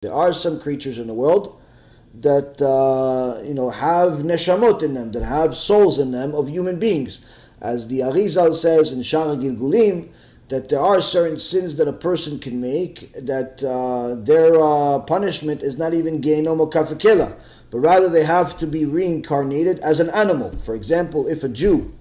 There are some creatures in the world that have neshamot in them, that have souls in them of human beings. As the Arizal says in Shara Gilgulim, that there are certain sins that a person can make that their punishment is not even Gehinom or Kafekela, but rather they have to be reincarnated as an animal. For example, if a Jew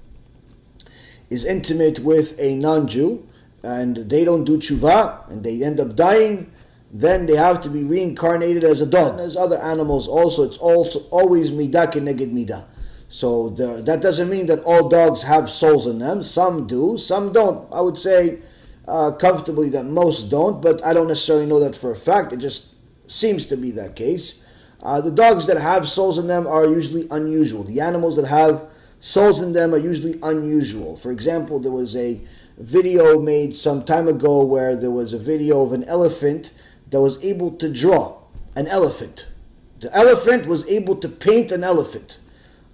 is intimate with a non-Jew and they don't do tshuva and they end up dying, then they have to be reincarnated as a dog. And as other animals also, it's also always midah keneged midah. So that doesn't mean that all dogs have souls in them. Some do, some don't. I would say comfortably that most don't, but I don't necessarily know that for a fact. It just seems to be that case. The dogs that have souls in them are usually unusual. The animals that have souls in them are usually unusual. For example, there was a video made some time ago where there was a video of an elephant that was able to draw an elephant. The elephant was able to paint an elephant.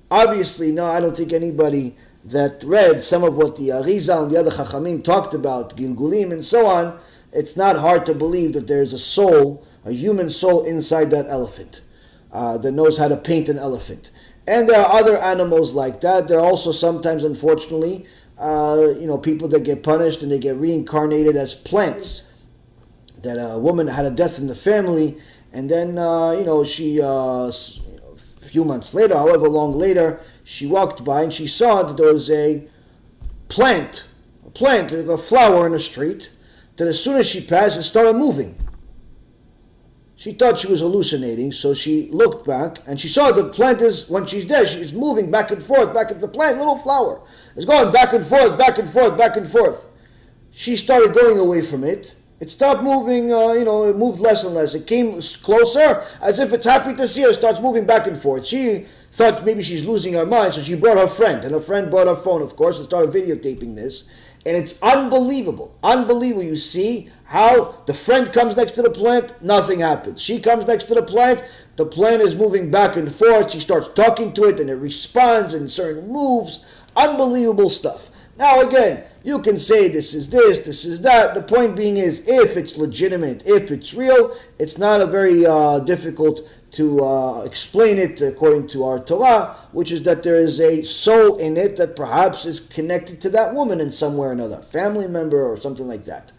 Obviously, no, I don't think anybody that read some of what the Arizal and the other Chachamim talked about, Gilgulim and so on, it's not hard to believe that there's a soul, a human soul inside that elephant that knows how to paint an elephant. And there are other animals like that. There are also sometimes, unfortunately, people that get punished and they get reincarnated as plants. That a woman had a death in the family, and then she a few months later, however long later, she walked by and she saw that there was a plant, like a flower in the street, that as soon as she passed, it started moving. She thought she was hallucinating, so she looked back and she saw the plant is, when she's there, she's moving back and forth, the plant, little flower, is going back and forth, back and forth, back and forth. She started going away from it. It stopped moving, it moved less and less. It came closer, as if it's happy to see her, starts moving back and forth. She thought maybe she's losing her mind, so she brought her friend, and her friend brought her phone, of course, and started videotaping this. And it's unbelievable. Unbelievable. You see how the friend comes next to the plant, nothing happens. She comes next to the plant is moving back and forth. She starts talking to it, and it responds in certain moves. Unbelievable stuff. Now again, you can say this is that. The point being is, if it's legitimate, if it's real, it's not a very difficult to explain it according to our Torah, which is that there is a soul in it that perhaps is connected to that woman in some way or another, family member or something like that.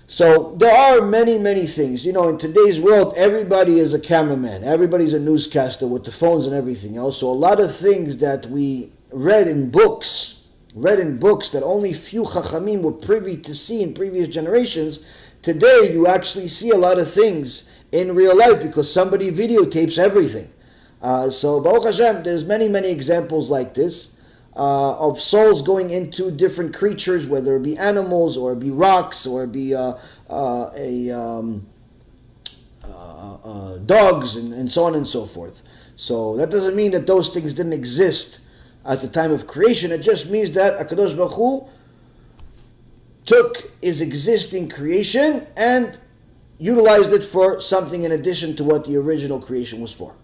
So there are many, many things. In today's world, everybody is a cameraman. Everybody's a newscaster with the phones and everything else. So a lot of things that we read in books that only few Chachamim were privy to see in previous generations, today you actually see a lot of things in real life because somebody videotapes everything. So Baruch Hashem, there's many, many examples like this of souls going into different creatures, whether it be animals or it be rocks or it be dogs and so on and so forth. So that doesn't mean that those things didn't exist at the time of creation. It just means that HaKadosh Baruch Hu took his existing creation and utilized it for something in addition to what the original creation was for.